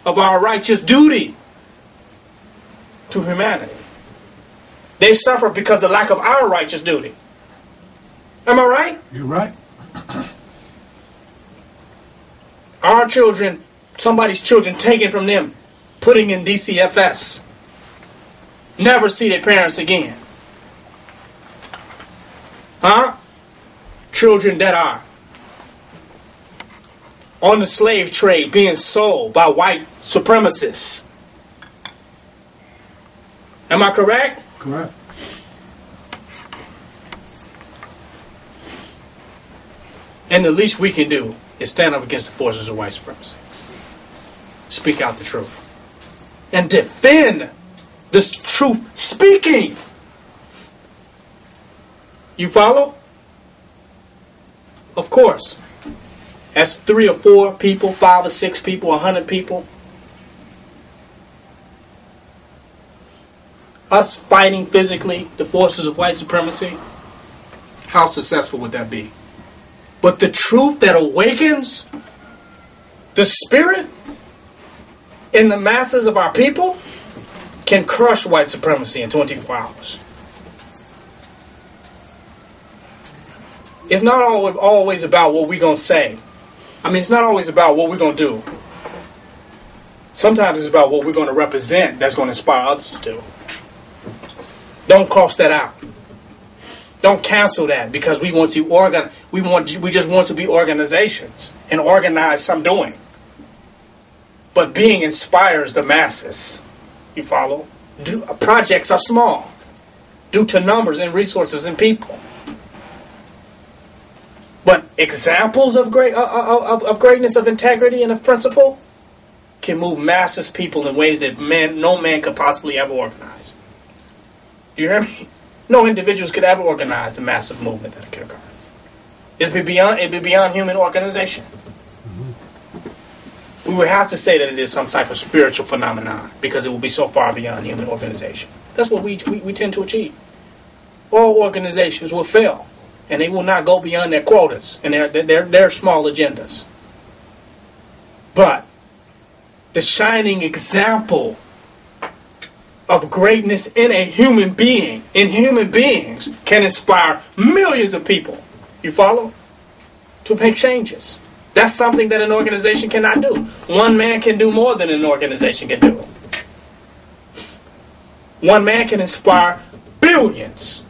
of our righteous duty to humanity. They suffer because of the lack of our righteous duty. Am I right? You're right. Our children, somebody's children taken from them, putting in DCFS. Never see their parents again. Huh? Children that are on the slave trade being sold by white supremacists. Am I correct? Correct. And the least we can do is stand up against the forces of white supremacy. Speak out the truth. And defend this truth speaking. You follow? Of course. As 3 or 4 people, 5 or 6 people, 100 people. Us fighting physically the forces of white supremacy. How successful would that be? But the truth that awakens the spirit in the masses of our people can crush white supremacy in 24 hours. It's not always about what we're going to say. I mean, it's not always about what we're going to do. Sometimes it's about what we're going to represent that's going to inspire others to do. Don't cross that out. Don't cancel that because we want to we just want to be organizations and organize some doing. But being inspires the masses. You follow? Projects are small due to numbers and resources and people. But examples of greatness, of integrity, and of principle can move masses people in ways that no man could possibly ever organize. Do you hear me? No individuals could ever organize the massive movement that could occur. It'd be beyond human organization. We would have to say that it is some type of spiritual phenomenon because it will be so far beyond human organization. That's what we tend to achieve. All organizations will fail, and they will not go beyond their quotas and their small agendas. But the shining example of greatness in a human being, in human beings, can inspire millions of people. You follow? To make changes. That's something that an organization cannot do. One man can do more than an organization can do. One man can inspire billions.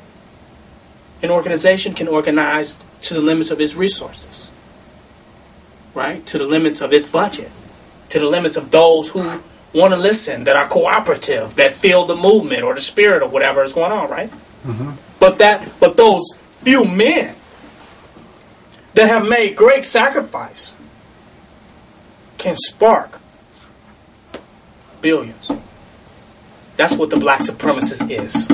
An organization can organize to the limits of its resources. Right? To the limits of its budget. To the limits of those who want to listen, that are cooperative, that feel the movement or the spirit of whatever is going on, right? Mm-hmm. But those few men that have made great sacrifice can spark billions. That's what the black supremacist is.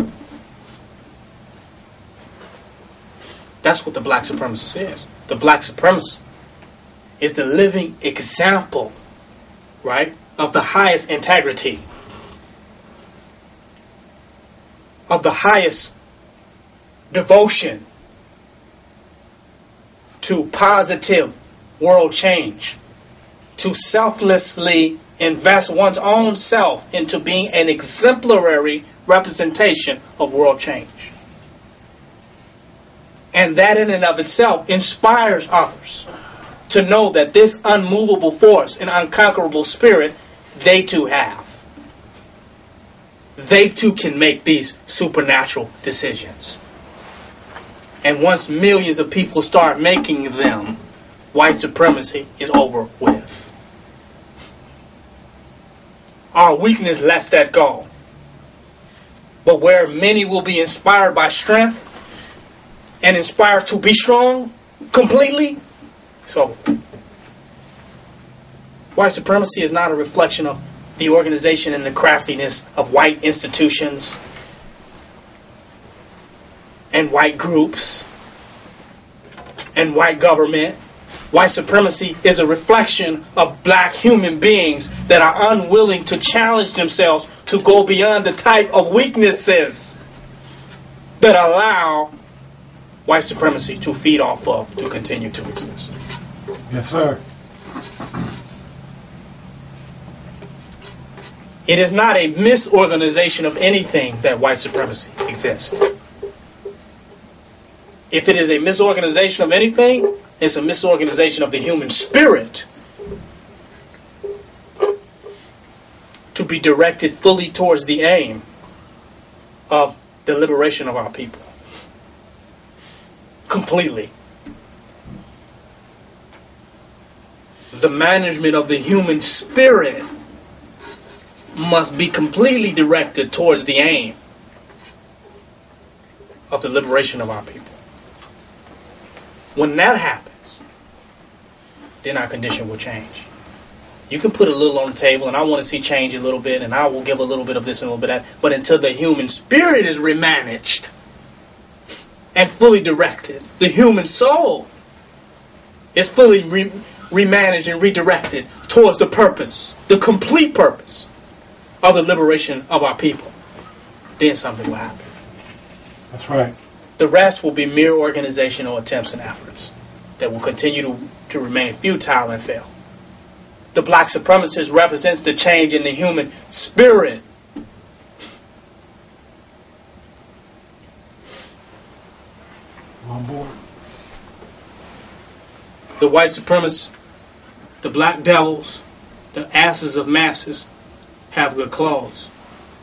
That's what the black supremacist is. The black supremacist is the living example, right, of the highest integrity, of the highest devotion to positive world change, to selflessly invest one's own self into being an exemplary representation of world change. And that in and of itself inspires others to know that this unmovable force and unconquerable spirit they too have. They too can make these supernatural decisions. And once millions of people start making them, white supremacy is over with. Our weakness lets that go. But where many will be inspired by strength and inspired to be strong completely, so white supremacy is not a reflection of the organization and the craftiness of white institutions and white groups and white government. White supremacy is a reflection of black human beings that are unwilling to challenge themselves to go beyond the type of weaknesses that allow white supremacy to feed off of, to continue to exist. Yes, sir. It is not a misorganization of anything that white supremacy exists. If it is a misorganization of anything, it's a misorganization of the human spirit to be directed fully towards the aim of the liberation of our people. Completely. The management of the human spirit must be completely directed towards the aim of the liberation of our people. When that happens, then our condition will change. You can put a little on the table, and I want to see change a little bit, and I will give a little bit of this and a little bit of that. But until the human spirit is remanaged and fully directed, the human soul is fully remanaged and redirected towards the purpose, the complete purpose of the liberation of our people, then something will happen. That's right. The rest will be mere organizational attempts and efforts that will continue to remain futile and fail. The black supremacist represents the change in the human spirit. On board. The white supremacists, the black devils, the asses of masses have good clothes,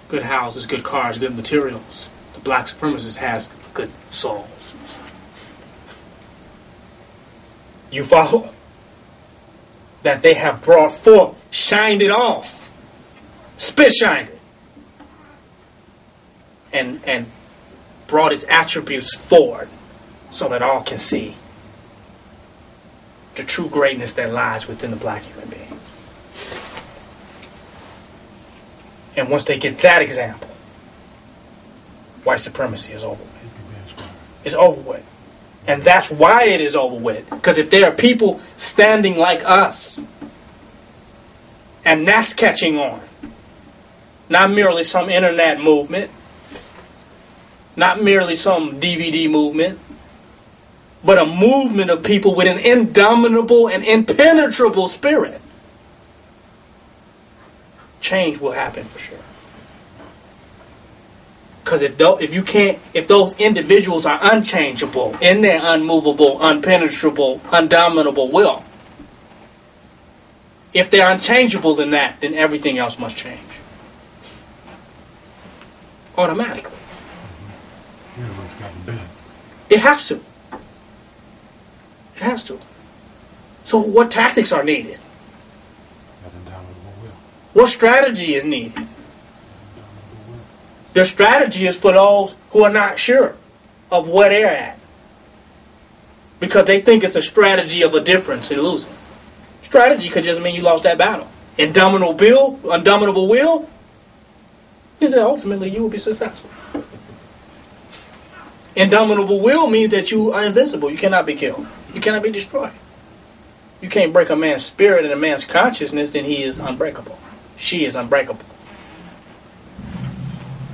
good houses, good cars, good materials. The black supremacist has good souls. You follow? That they have brought forth, shined it off, spit shined it, and brought its attributes forward so that all can see the true greatness that lies within the black human being. And once they get that example, white supremacy is over with. It's over with. And that's why it is over with. Because if there are people standing like us, and that's catching on, not merely some internet movement, not merely some DVD movement, but a movement of people with an indomitable and impenetrable spirit, change will happen for sure. Because if those individuals are unchangeable in their unmovable, unpenetrable, undominable will, if they're unchangeable in that, then everything else must change. Automatically. It has to. It has to. So what tactics are needed? What strategy is needed? The strategy is for those who are not sure of where they're at, because they think it's a strategy of a difference in losing. Strategy could just mean you lost that battle. Indomitable will is that ultimately you will be successful. Indomitable will means that you are invincible. You cannot be killed. You cannot be destroyed. You can't break a man's spirit and a man's consciousness, then he is unbreakable. She is unbreakable.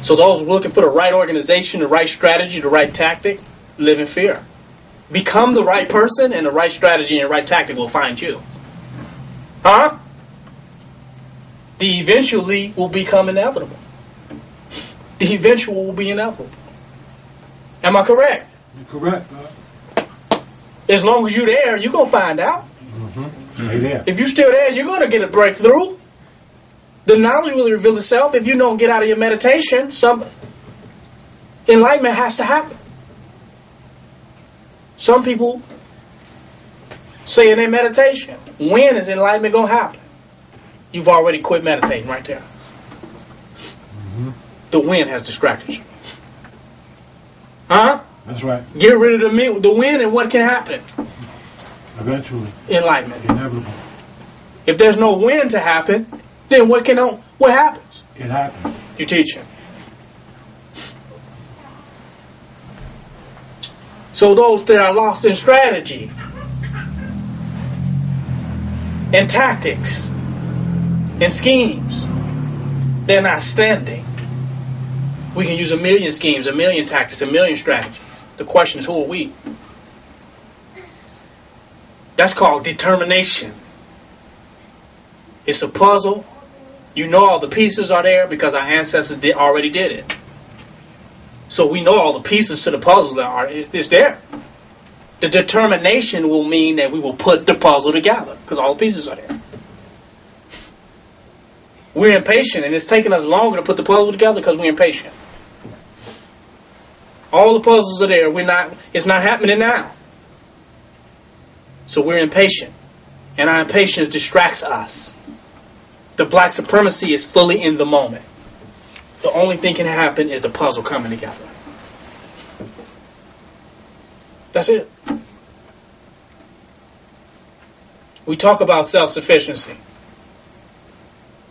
So those looking for the right organization, the right strategy, the right tactic, live in fear. Become the right person, and the right strategy and the right tactic will find you. Huh? The eventually will become inevitable. The eventual will be inevitable. Am I correct? You're correct. As long as you're there, you're going to find out. Mm-hmm. If you're still there, you're going to get a breakthrough. The knowledge will reveal itself. If you don't get out of your meditation, some enlightenment has to happen. Some people say in their meditation, when is enlightenment going to happen? You've already quit meditating right there. Mm-hmm. The wind has distracted you. Huh? That's right. Get rid of the wind, and what can happen? Eventually. Enlightenment. Inevitable. If there's no wind to happen, then what happens? It happens. You teach him. So those that are lost in strategy and tactics and schemes, they're not standing. We can use a million schemes, a million tactics, a million strategies. The question is, who are we? That's called determination. It's a puzzle You know all the pieces are there because our ancestors already did it. So we know all the pieces to the puzzle that are is there. The determination will mean that we will put the puzzle together because all the pieces are there. We're impatient, and it's taking us longer to put the puzzle together because we're impatient. All the puzzles are there. It's not happening now. So we're impatient. And our impatience distracts us. The black supremacy is fully in the moment. The only thing can happen is the puzzle coming together. That's it. We talk about self-sufficiency.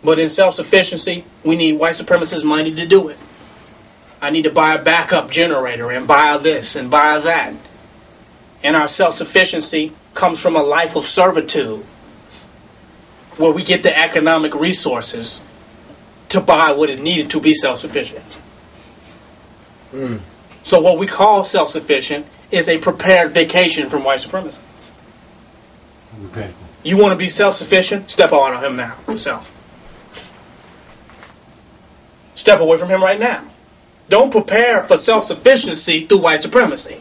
But in self-sufficiency, we need white supremacist money to do it. I need to buy a backup generator and buy this and buy that. And our self-sufficiency comes from a life of servitude where we get the economic resources to buy what is needed to be self-sufficient. So what we call self-sufficient is a prepared vacation from white supremacy. Okay. You want to be self-sufficient? Step on him now, yourself. Step away from him right now. Don't prepare for self-sufficiency through white supremacy.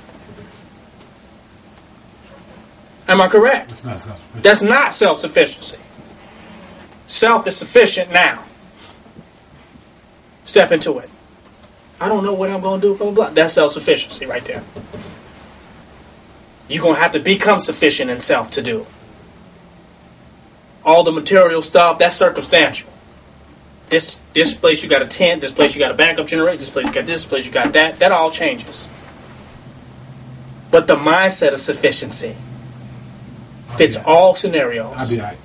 Am I correct? That's not self-sufficient. That's not self-sufficiency. Self is sufficient now. Step into it. I don't know what I'm going to do, blah, blah, blah. That's self-sufficiency right there. You're going to have to become sufficient in self to do. All the material stuff, that's circumstantial. This place you got a tent, this place you got a backup generator, this place you got this place you got that. That all changes. But the mindset of sufficiency fits all scenarios. I'll be all right.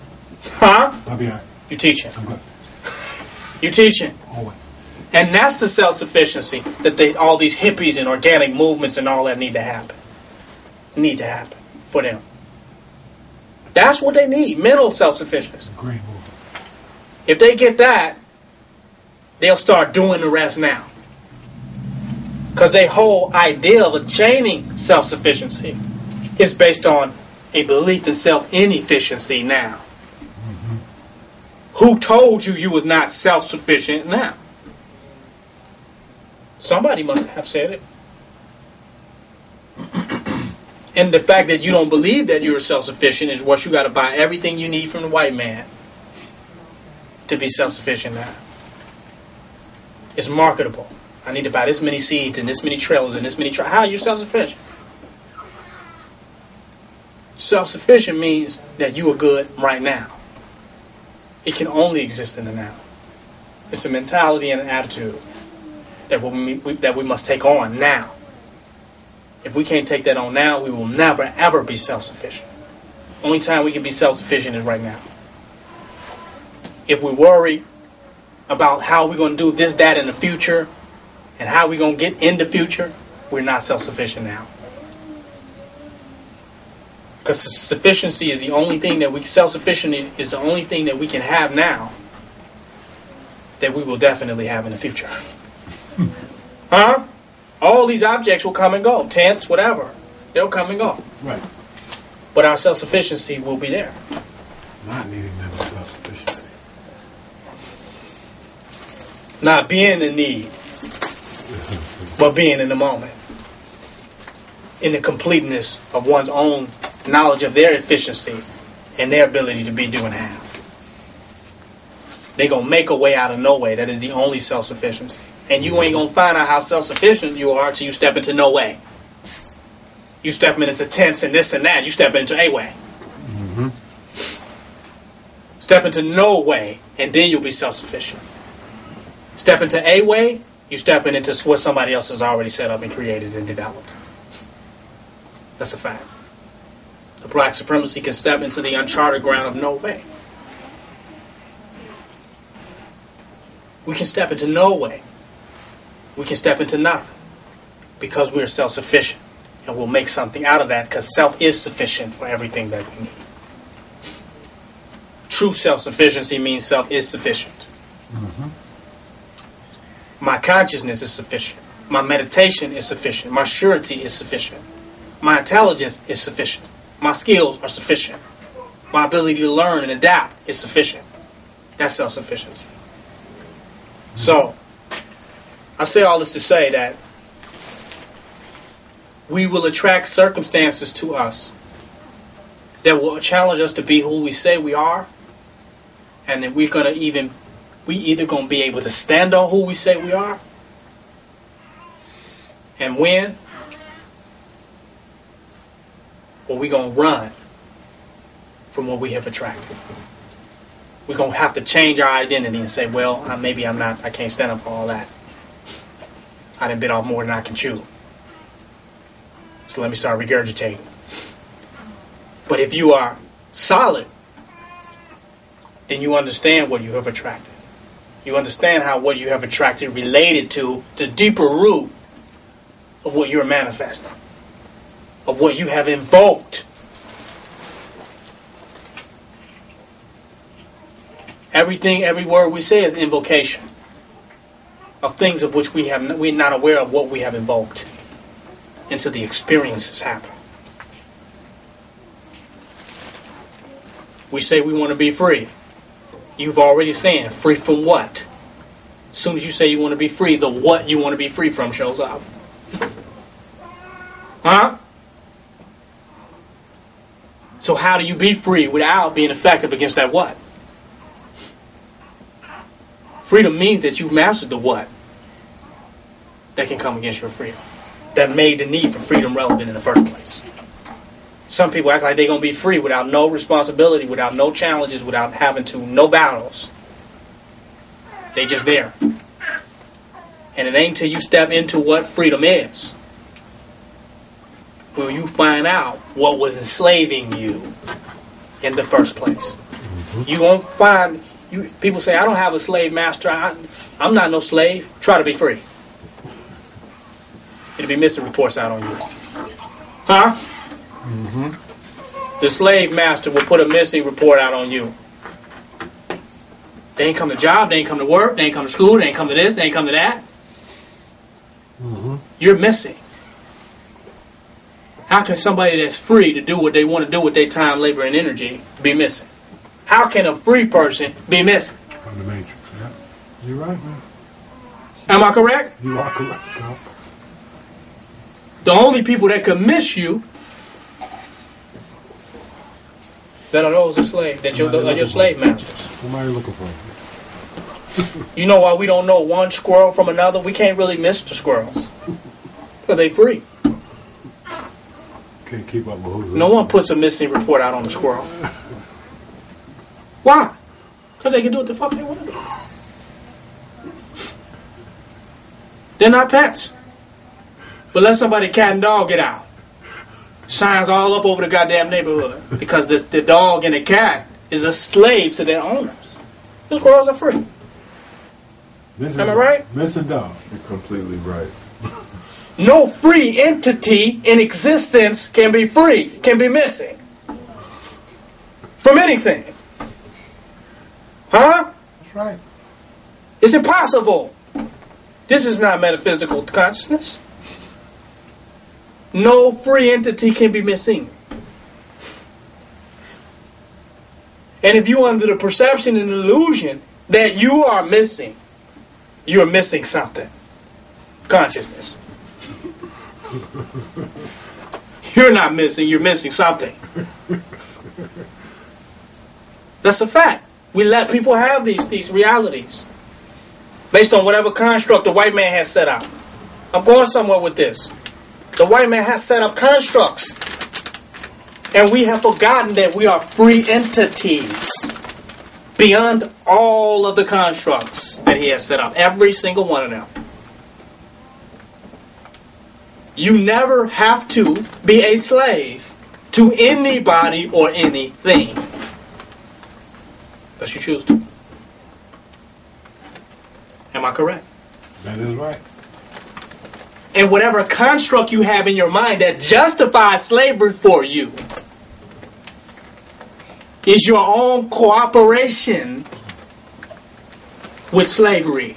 Huh? I'll be all right. You teaching. I'm good. You teaching. Always. And that's the self-sufficiency that all these hippies and organic movements and all that need to happen. Need to happen for them. That's what they need. Mental self-sufficiency. Great move. If they get that, they'll start doing the rest now. Because their whole idea of attaining self-sufficiency is based on a belief in self-inefficiency now. Who told you you was not self-sufficient now? Somebody must have said it. And the fact that you don't believe that you're self-sufficient is what you got to buy everything you need from the white man to be self-sufficient now. It's marketable. I need to buy this many seeds and this many trailers and this many how are you self-sufficient? Self-sufficient means that you are good right now. It can only exist in the now. It's a mentality and an attitude that we must take on now. If we can't take that on now, we will never, ever be self-sufficient. Only time we can be self-sufficient is right now. If we worry about how we're going to do this, that in the future, and how we're going to get in the future, we're not self-sufficient now. Because sufficiency is the only thing that self-sufficient is the only thing that we can have now that we will definitely have in the future. Huh? All these objects will come and go. Tents, whatever. They'll come and go. Right. But our self-sufficiency will be there. Not needing mental self-sufficiency. Not being in need, but being in the moment. In the completeness of one's own knowledge of their efficiency and their ability to be doing half. They're going to make a way out of no way. That is the only self-sufficiency. And you ain't going to find out how self-sufficient you are until you step into no way. You step into tents and this and that. You step into a way. Mm-hmm. Step into no way, and then you'll be self-sufficient. Step into a way, you step into what somebody else has already set up and created and developed. That's a fact. The black supremacy can step into the uncharted ground of no way. We can step into no way. We can step into nothing because we are self-sufficient, and we'll make something out of that because self is sufficient for everything that we need. True self-sufficiency means self is sufficient. Mm-hmm. My consciousness is sufficient. My meditation is sufficient. My surety is sufficient. My intelligence is sufficient. My skills are sufficient. My ability to learn and adapt is sufficient. That's self-sufficiency. So, I say all this to say that we will attract circumstances to us that will challenge us to be who we say we are, and then we either gonna be able to stand on who we say we are and win, or we gonna run from what we have attracted. We're gonna have to change our identity and say, well, maybe I can't stand up for all that. I done bit off more than I can chew. So let me start regurgitating. But if you are solid, then you understand what you have attracted. You understand how what you have attracted related to the deeper root of what you're manifesting, of what you have invoked. Everything, every word we say is invocation of things of which we're not aware of what we have invoked into the experiences happen. We say we want to be free. You've already said free from what? As soon as you say you want to be free, the what you want to be free from shows up. Huh? So how do you be free without being effective against that what? Freedom means that you've mastered the what that can come against your freedom, that made the need for freedom relevant in the first place. Some people act like they're going to be free without no responsibility, without no challenges, without having to, no battles. They just there. And it ain't till you step into what freedom is will you find out what was enslaving you in the first place. You won't find, people say, I don't have a slave master. I'm not no slave. Try to be free. It'll be missing reports out on you. Huh? The slave master will put a missing report out on you. They ain't come to job, they ain't come to work, they ain't come to school, they ain't come to this, they ain't come to that. You're missing. How can somebody that's free to do what they want to do with their time, labor, and energy be missing? How can a free person be missing? From the Matrix, yeah. You're right, man. Am I correct? You are correct, yeah. The only people that can miss you that are those enslaved, that are your slave masters. Somebody looking for You know why we don't know one squirrel from another? We can't really miss the squirrels. Because they free. Can't keep up with who's No one puts a missing report out on the squirrel. Why? Because they can do what the fuck they want to do. They're not pets. But let somebody cat and dog get out. Signs all up over the goddamn neighborhood. Because the dog and the cat is a slave to their owners. The squirrels are free. Am I right? Missing dog. You're completely right. No free entity in existence can be free, can be missing. From anything. Huh? That's right. It's impossible. This is not metaphysical consciousness. No free entity can be missing. And if you're under the perception and illusion that you are missing, you're missing something. Consciousness. You're not missing, you're missing something. That's a fact. We let people have these realities based on whatever construct the white man has set up. I'm going somewhere with this. The white man has set up constructs. And we have forgotten that we are free entities beyond all of the constructs that he has set up. Every single one of them. You never have to be a slave to anybody or anything. Unless you choose to. Am I correct? That is right. And whatever construct you have in your mind that justifies slavery for you is your own cooperation with slavery.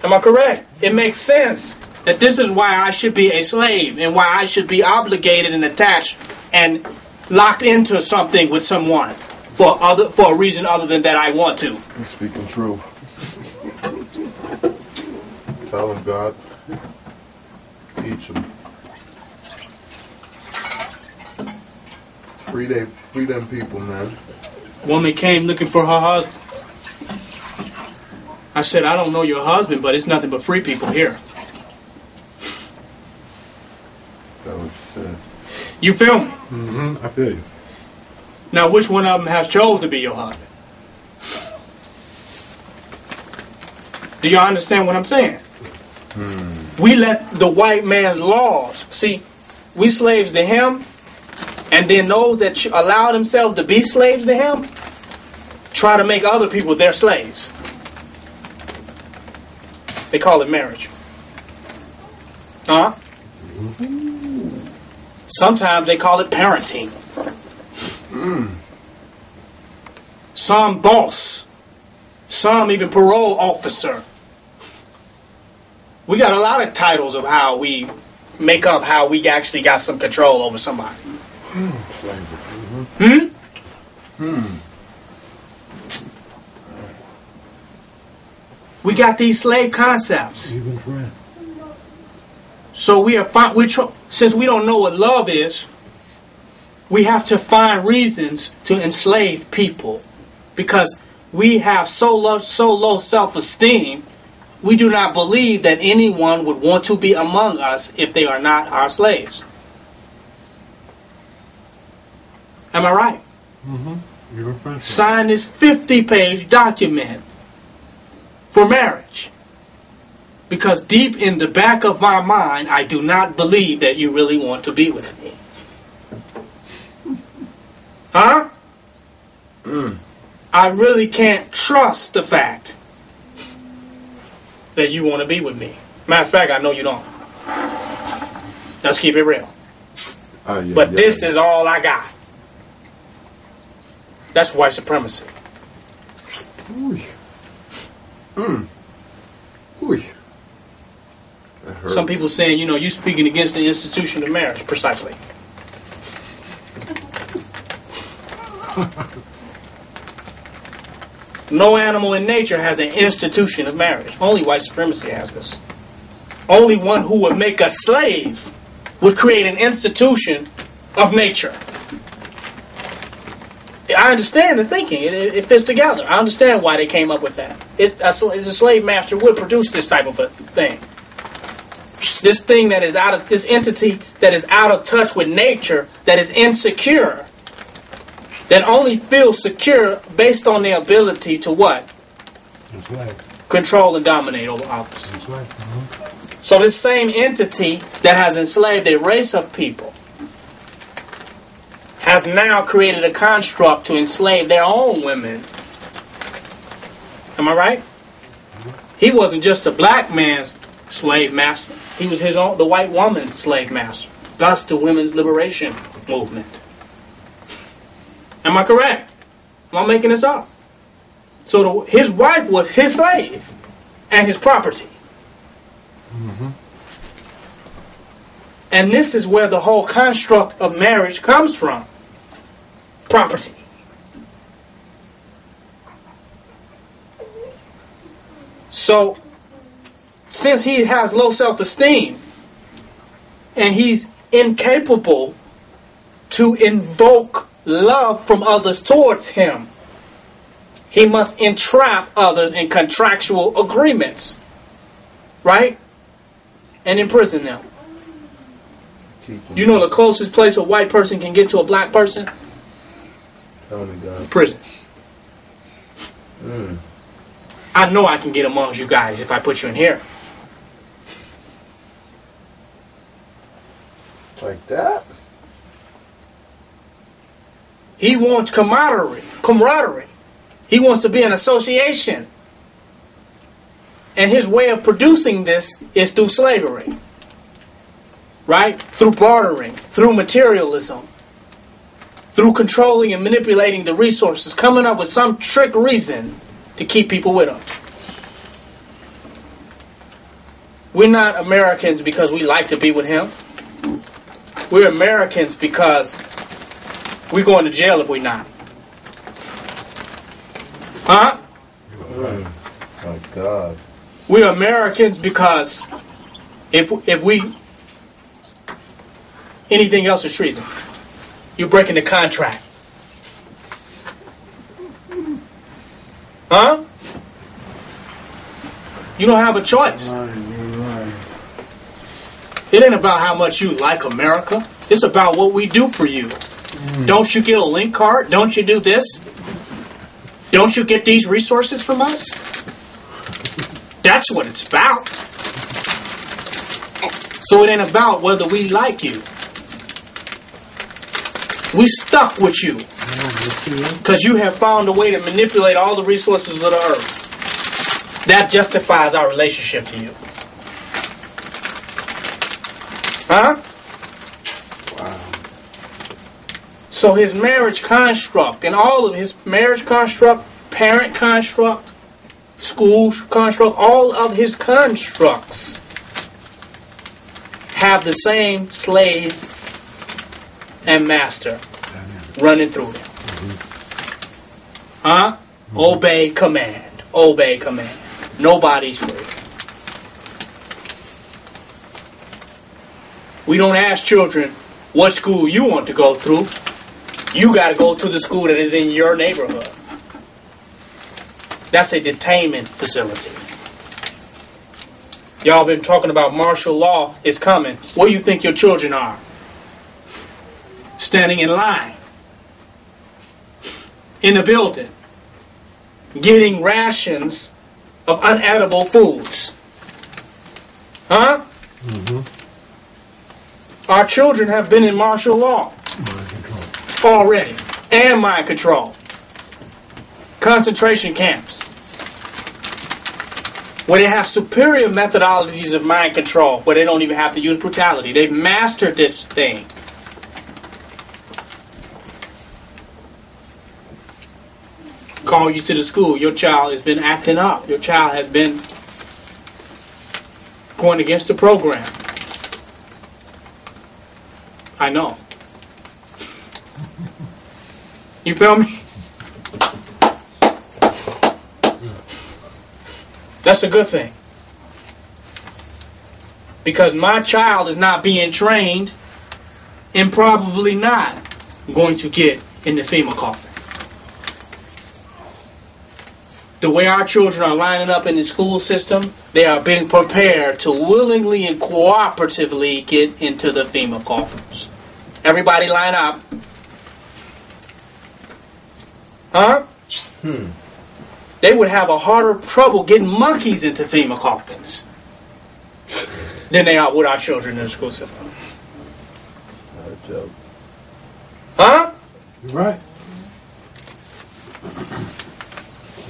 Am I correct? It makes sense that this is why I should be a slave and why I should be obligated and attached and locked into something with someone. for a reason other than that I want to. You're speaking truth. Tell them, God. Teach them. Free them people, man. Woman came looking for her husband. I said, I don't know your husband, but it's nothing but free people here. That's what you said. You feel me? Mm-hmm. I feel you. Now, which one of them has chose to be your husband? Do y'all understand what I'm saying? We let the white man's laws, see, we slaves to him, and then those that allow themselves to be slaves to him, try to make other people their slaves. They call it marriage. Huh? Sometimes they call it parenting. Some boss. Some even parole officer. We got a lot of titles of how we make up how we actually got some control over somebody. We got these slave concepts. Even friend. So we are since we don't know what love is, we have to find reasons to enslave people, because we have so low self-esteem. We do not believe that anyone would want to be among us if they are not our slaves. Am I right? Even friend. Sign this 50-page document for marriage. Because deep in the back of my mind, I do not believe that you really want to be with me. Huh? I really can't trust the fact that you want to be with me. Matter of fact, I know you don't. Let's keep it real. But this is all I got. That's white supremacy. Some people saying, you speaking against the institution of marriage. Precisely. No animal in nature has an institution of marriage. Only white supremacy has this. Only one who would make a slave would create an institution of nature. I understand the thinking. It fits together. I understand why they came up with that. It's a slave master would produce this type of a thing. This thing that is this entity that is out of touch with nature, that is insecure, that only feels secure based on their ability to what? Control and dominate over others. So this same entity that has enslaved a race of people has now created a construct to enslave their own women. Am I right? He wasn't just a black man's slave master. He was the white woman's slave master. Thus the women's liberation movement. Am I correct? Am I making this up? So his wife was his slave and his property. And this is where the whole construct of marriage comes from. Property. So, since he has low self-esteem and he's incapable to invoke love from others towards him, he must entrap others in contractual agreements, right? And imprison them. You know the closest place a white person can get to a black person? Tell me, God. Prison. I know I can get amongst you guys if I put you in here. Like that? He wants camaraderie. He wants to be an association. And his way of producing this is through slavery. Right? Through bartering, through materialism, through controlling and manipulating the resources, coming up with some trick reason to keep people with him. We're not Americans because we like to be with him. We're Americans because we're going to jail if we're not. Huh? My God. We're Americans because if we anything else is treason. You're breaking the contract. Huh? You don't have a choice. It ain't about how much you like America. It's about what we do for you. Don't you get a link card? Don't you do this? Don't you get these resources from us? That's what it's about. So it ain't about whether we like you. We stuck with you because you have found a way to manipulate all the resources of the earth. That justifies our relationship to you. Huh? Wow. So his marriage construct and all of his marriage construct, parent construct, school construct, all of his constructs have the same slave and master running through them. Huh? Obey command. Obey command. Nobody's free. We don't ask children what school you want to go through. You got to go to the school that is in your neighborhood. That's a detainment facility. Y'all been talking about martial law is coming. Where do you think your children are? Standing in line. In the building. Getting rations of unedible foods. Huh? Our children have been in martial law already. And mind control. Concentration camps. Where they have superior methodologies of mind control. Where they don't even have to use brutality. They've mastered this thing. Call you to the school. Your child has been acting up. Your child has been going against the program. I know. You feel me? That's a good thing. Because my child is not being trained and probably not going to get in the FEMA coffin. The way our children are lining up in the school system, they are being prepared to willingly and cooperatively get into the FEMA coffins. Everybody line up. Huh? They would have a harder trouble getting monkeys into FEMA coffins than they are with our children in the school system. Not a joke. Huh? You're right.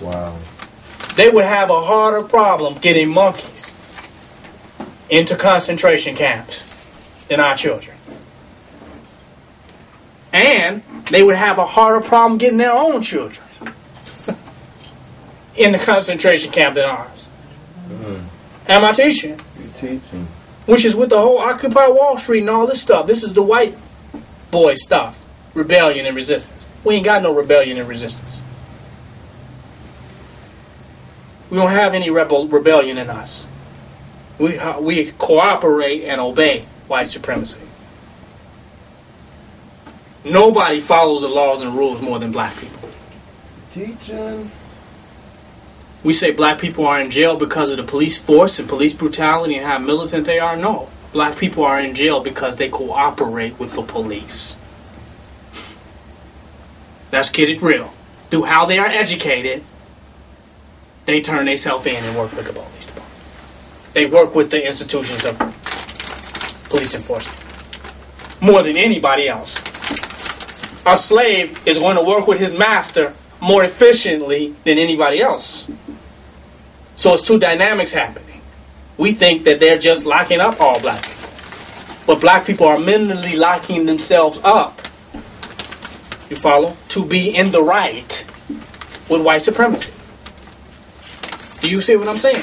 Wow. They would have a harder problem getting monkeys into concentration camps than our children. And they would have a harder problem getting their own children in the concentration camp than ours. Am I teaching? You're teaching. Which is with the whole Occupy Wall Street and all this stuff. This is the white boy stuff. Rebellion and resistance. We ain't got no rebellion and resistance. We don't have any rebellion in us. We cooperate and obey white supremacy. Nobody follows the laws and rules more than black people. Teaching. We say black people are in jail because of the police force and police brutality and how militant they are. No. Black people are in jail because they cooperate with the police. Let's get it real. Through how they are educated, they turn themselves in and work with the police department. They work with the institutions of police enforcement more than anybody else. A slave is going to work with his master more efficiently than anybody else. So it's two dynamics happening. We think that they're just locking up all black people. But black people are mentally locking themselves up. You follow? To be in the right with white supremacy. Do you see what I'm saying?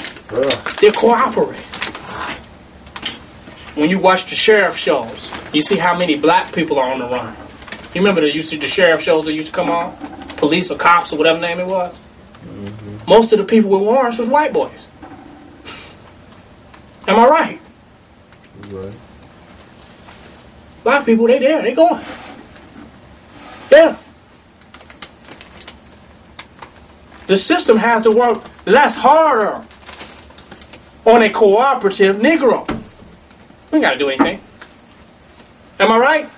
They're cooperating. When you watch the sheriff shows, you see how many black people are on the run. You remember the sheriff shows that used to come on? Police or cops or whatever name it was? Most of the people with warrants was white boys. Am I right? Right. A lot of people, they there, they going. Yeah. The system has to work less harder on a cooperative Negro. We ain't got to do anything. Am I right?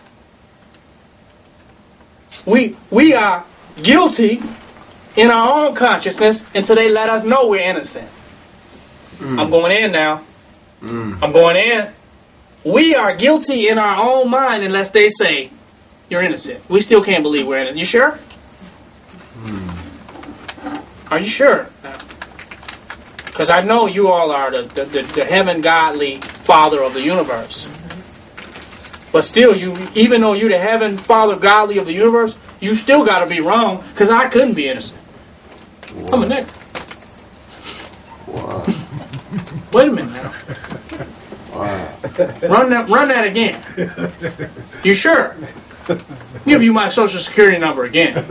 We are guilty in our own consciousness until they let us know we're innocent. I'm going in now. I'm going in. We are guilty in our own mind unless they say you're innocent. We still can't believe we're innocent. You sure? Are you sure? Because I know you all are the heaven godly father of the universe. But still, even though you're the heaven father godly of the universe, you still got to be wrong because I couldn't be innocent. Wow. I'm a nigga. Wow. Wait a minute now. Wow. Run that again. You sure? Give you my social security number again.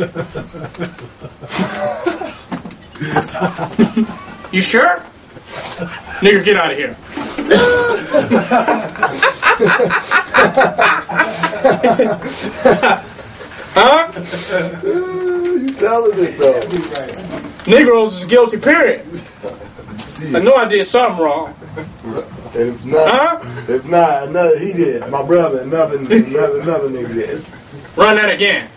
You sure? Nigger, get out of here. Huh? You telling it though. Negroes is guilty, period. I know I did something wrong. And if not, another he did. My brother, another nigga did. Run that again.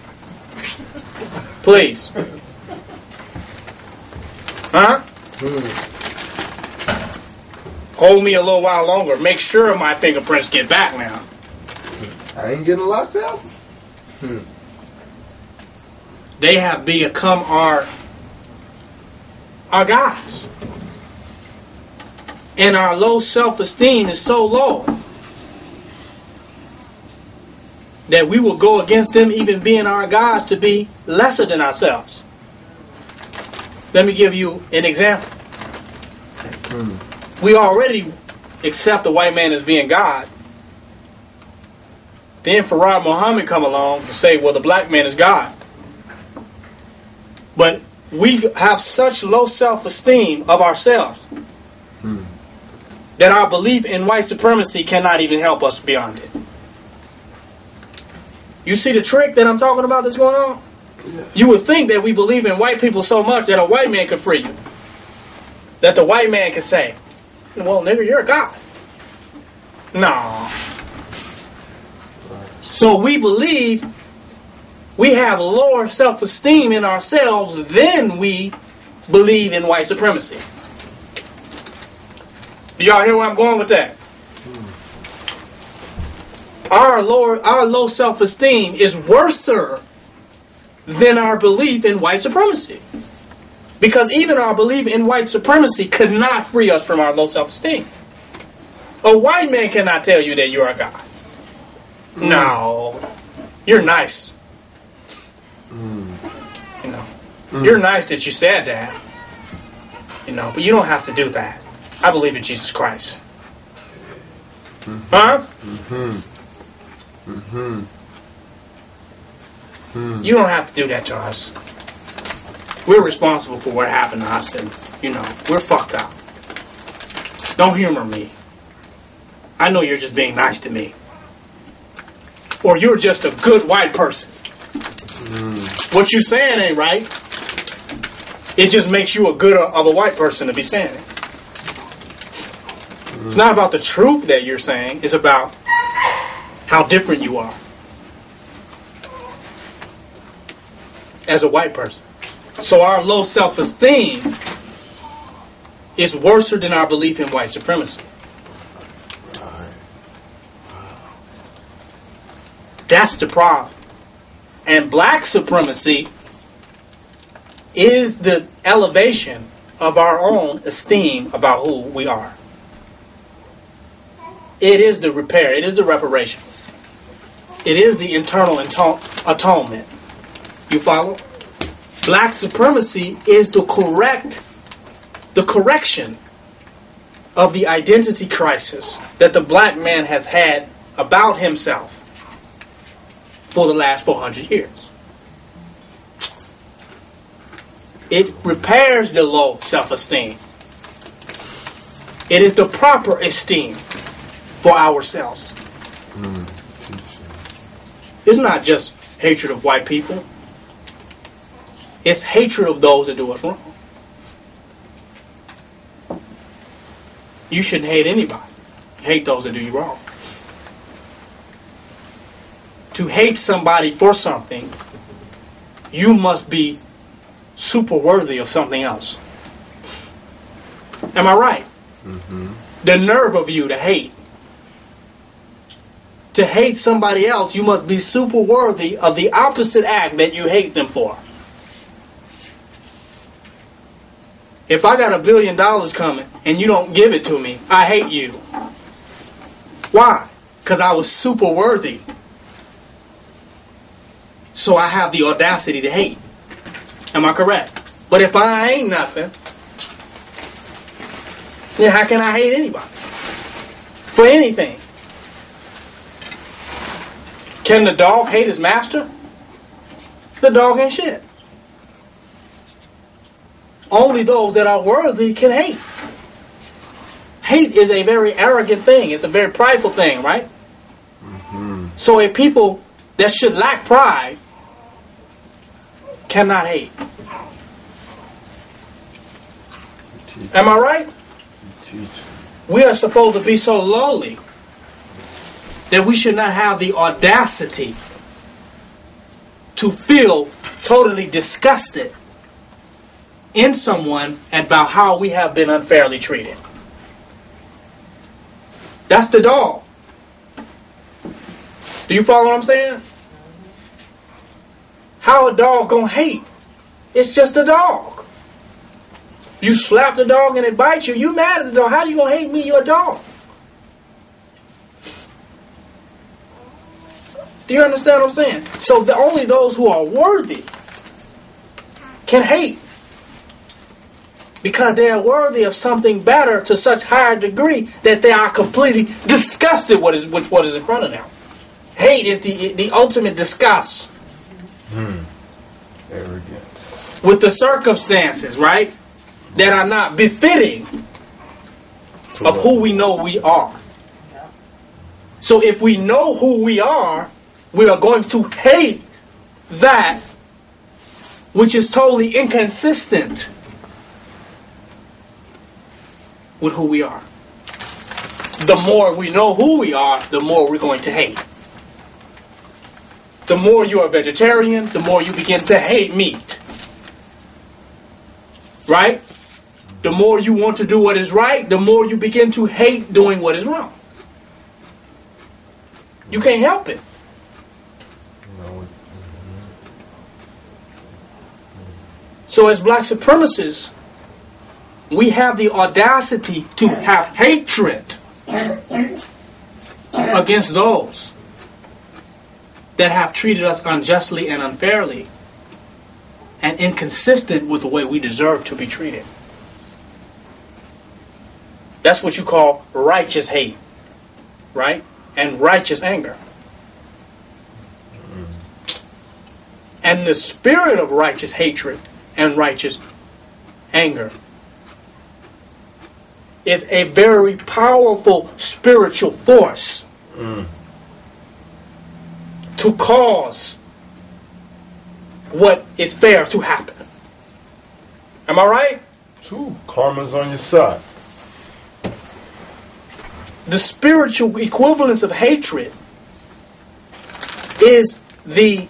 Please. Huh? Hold me a little while longer. Make sure my fingerprints get back now. I ain't getting locked out. They have become our guys. And our low self-esteem is so low that we will go against them even being our gods to be lesser than ourselves. Let me give you an example. We already accept the white man as being God. Then Farad Muhammad come along and say, well, the black man is God. But we have such low self-esteem of ourselves that our belief in white supremacy cannot even help us beyond it. You see the trick that I'm talking about that's going on? You would think that we believe in white people so much that a white man could free you. That the white man could say, well, nigga, you're a god. No. So we believe we have lower self-esteem in ourselves than we believe in white supremacy. Do y'all hear where I'm going with that? Our low self-esteem is worser than our belief in white supremacy. Because even our belief in white supremacy could not free us from our low self-esteem. A white man cannot tell you that you're a god. No. You're nice. You know. You're nice that you said that. You know, but you don't have to do that. I believe in Jesus Christ. Huh? You don't have to do that to us. We're responsible for what happened to us, and, you know, we're fucked up. Don't humor me. I know you're just being nice to me. Or you're just a good white person. What you saying ain't right. It just makes you a good of a white person to be saying it. It's not about the truth that you're saying. It's about how different you are as a white person. So our low self-esteem is worse than our belief in white supremacy. That's the problem. And black supremacy is the elevation of our own esteem about who we are. It is the repair. It is the reparation. It is the internal atonement. You follow? Black supremacy is the correction of the identity crisis that the black man has had about himself for the last 400 years. It repairs the low self-esteem. It is the proper esteem for ourselves. It's not just hatred of white people. It's hatred of those that do us wrong. You shouldn't hate anybody. Hate those that do you wrong. To hate somebody for something, you must be super worthy of something else. Am I right? The nerve of you to hate. To hate somebody else, you must be super worthy of the opposite act that you hate them for. If I got $1 billion coming and you don't give it to me, I hate you. Why? Because I was super worthy. So I have the audacity to hate. Am I correct? But if I ain't nothing, then how can I hate anybody? For anything. Can the dog hate his master? The dog ain't shit. Only those that are worthy can hate. Hate is a very arrogant thing. It's a very prideful thing, right? So a people that should lack pride cannot hate. Am I right? We are supposed to be so lowly that we should not have the audacity to feel totally disgusted in someone about how we have been unfairly treated. That's the dog. Do you follow what I'm saying? How a dog gonna hate? It's just a dog. You slap the dog and it bites you, you mad at the dog. How you gonna hate me? You're a dog. Do you understand what I'm saying? So only those who are worthy can hate. Because they are worthy of something better to such higher degree that they are completely disgusted with what is in front of them. Hate is the ultimate disgust. Arrogance. With the circumstances, right? That are not befitting of who we know we are. So if we know who we are going to hate that which is totally inconsistent with who we are. The more we know who we are, the more we're going to hate. The more you're a vegetarian, the more you begin to hate meat. Right? The more you want to do what is right, the more you begin to hate doing what is wrong. You can't help it. So as black supremacists, we have the audacity to have hatred against those that have treated us unjustly and unfairly and inconsistent with the way we deserve to be treated. That's what you call righteous hate, right? And righteous anger. And the spirit of righteous hatred and righteous anger is a very powerful spiritual force to cause what is fair to happen. Am I right? True. Karma's on your side. The spiritual equivalence of hatred is the